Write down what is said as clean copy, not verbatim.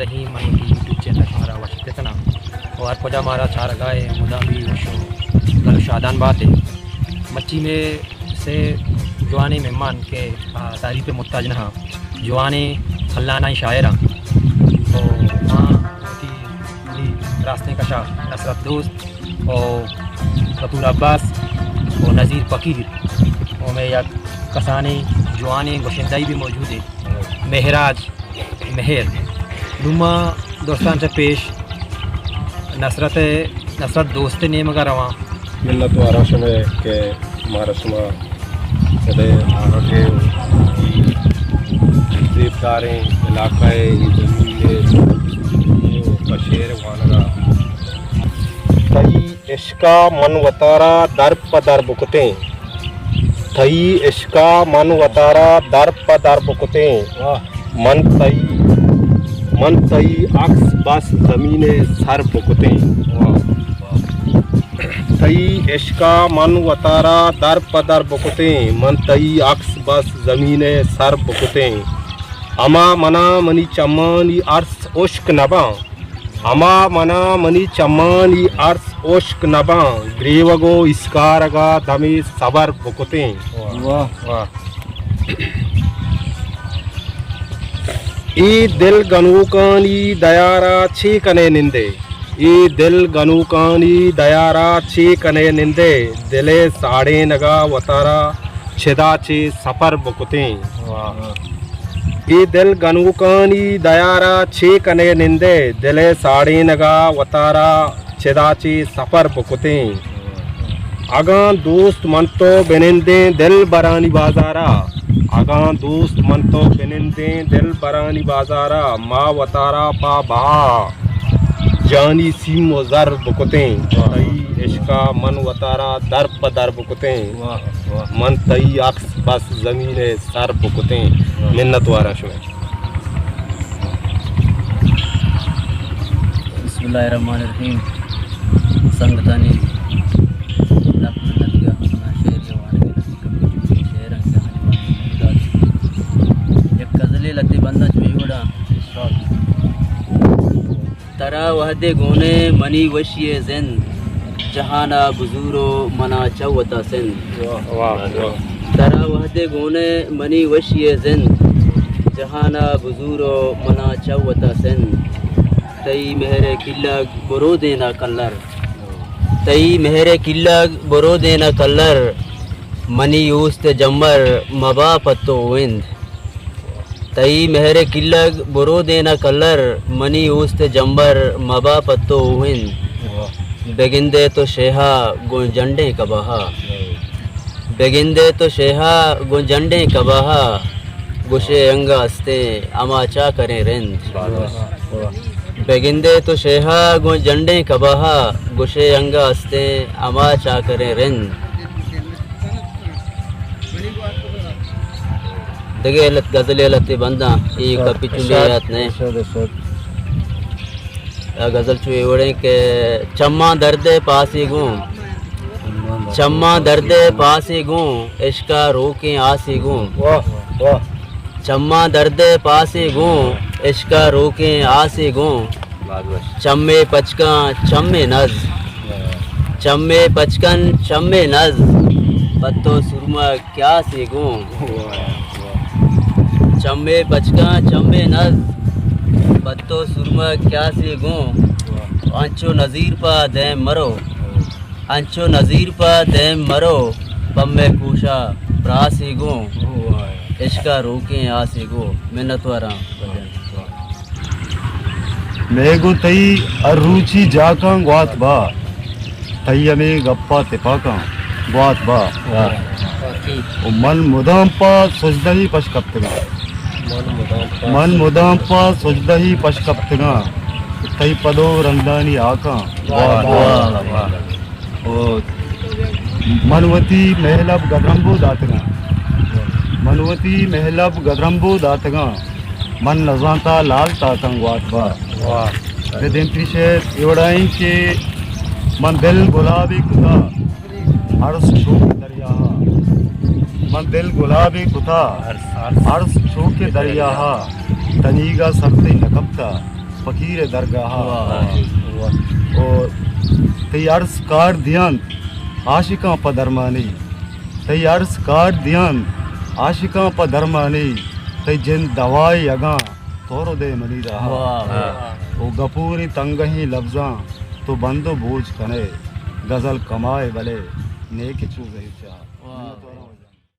रहीम मन की YouTube channel हमारा वशितना और खुदा हमारा चार गाय मुदा भी वशो गल शादान बात है मच्छी में से जवानी मेहमान के तारीफ़ मुहताज नहा जवानी फलाना शायरा तो माँ रास्ते का शाह नसरत दोस्त और कपूर अब्बास और नज़ीर फ़कीर और में या कसानी जवानी गोशिंदाई भी मौजूद है महराज महर नुमा दोस्तान से पेश नसरत दोस्त ने मगर रवा मिन्नत वारा समय के महाराष्ट्र सदे आगे देवदारें इलाकाए शेर वानरा तई इश्का मन वतारा दर पदर बुकते थई इश्का मन वतारा दर पदर बुकते मन तई अक्स बस ज़मीने सर बुकते तई इश्का मन वतारा दर पदर बुकते मन तई अक्स बस ज़मीने सर बुकते अमा मना मनी चम्मानी अर्स उश्क नबा अमा मना मनी चम्मानी अर्स उश्क नबा ग्रेवगो इसकारगा दमे सबर बुकते वाह वाह ई दिल गनुकानी दयारा छे कने निंदे ई दिल गनुकानी दयारा छे कने निंदे दिले साड़े नगा वतारा छिदा चे सफर बुकते ई दिल गनुकानी दयारा छे कने निंदे दिले साड़े नगा वतारा छिदा चे सफर बुकते आगा दोस्त मन तो बिनिंदे दिल बरानी बाजारा आगा दोस्त मन तो बिनिंदे दिल बरानी बाजारा माँ वतारा पा बहा जानी सीम व जर बुकते तई इश्का मन वतारा दर पदर बुकते मन तई अक्स बस ज़मीने सर बुकते मिन्नत वारा शुरू बिस्मिल्लाहिर्रहमानिर्रहीम संगतानी लती बंदा चुईड़ा तरा वहदे गोने मनी वशिए जिंद जहाना बुजूरो मना चौता सिंध तरा वहदे गोने मनी वशिए जिंद जहाना बुजूरो मना चौता सिंध तई मेहरे किल्लग बरो देना कल्लर तई मेहरे किल्लग बरो देना कल्लर मनी यूस्त जम्मर मबा पत्तो विंद तई मेहरे किल्लग बरो देना कलर मनी उस्त जंबर मबा पत्तो हिंद बेगिंदे तो शेहा गुंजंडे कबाहा बेगिंदे तो शेहा गुंजंडे कबाहा गुशे अंगा हस्ते अमाचा करें रिंद बेगिंदे तो शेहा गुंजंडे कबाहा गुशे अंगा हस्ते अमाचा करें रिंद दगे लत गजले लते बंदा ये कपी चुलियात ने गजल चुए वड़े के चम्मा दर्दे पासी गूं चम्मा दर्दे पासी गूं इश्का रोके आसी गूं वाह वाह चम्मा दर्दे पासी गूं इश्का रोके आसी गूं चम्मे पचका चम्मे नज चम्मे पचकन चम्मे नज पत्तो सुरमा क्या सी गूं चम्मे बचका चम्मे नज पत्तो सुरमा क्या से गूं अंचो नज़ीर पा दैम मरो अंचो नज़ीर पा दैम मरो पम्मे कूशा प्रासी गूं इश्का रोके आसे गो मिन्नत वारा मेगो तई अरुचि जाका ग्वात बा तई में गप्पा तिपाका ग्वात बा मन मुदाम पा सजदही पशकप्तगा मन मुदाम पा सजदही पशकप्तगा तई पदो रंगदानी आका ओ मनवती महलब गदरंबो दातगा मनवती महलब गदरंबो दातगा मन नजाता लाल तातंग वात बा दिन पीछे एवड़ाई के मन दिल गुलाबी कुता हर्ष छो के दरिया मन दिल गुलाबी कुता हर्ष छो के दरिया तनीगा सरते नकबता फकीर दरगाह और तई अर्ज कार ध्यान आशिका पदरमानी तई अर्ज कार ध्यान आशिका पदरमानी तई जिन दवाई अगा तोरो दे मनी रहा वो गपूरी तंगही लफ्जा तो बंदो बूझ कने गजल कमाए भले नेक चूज़े चाह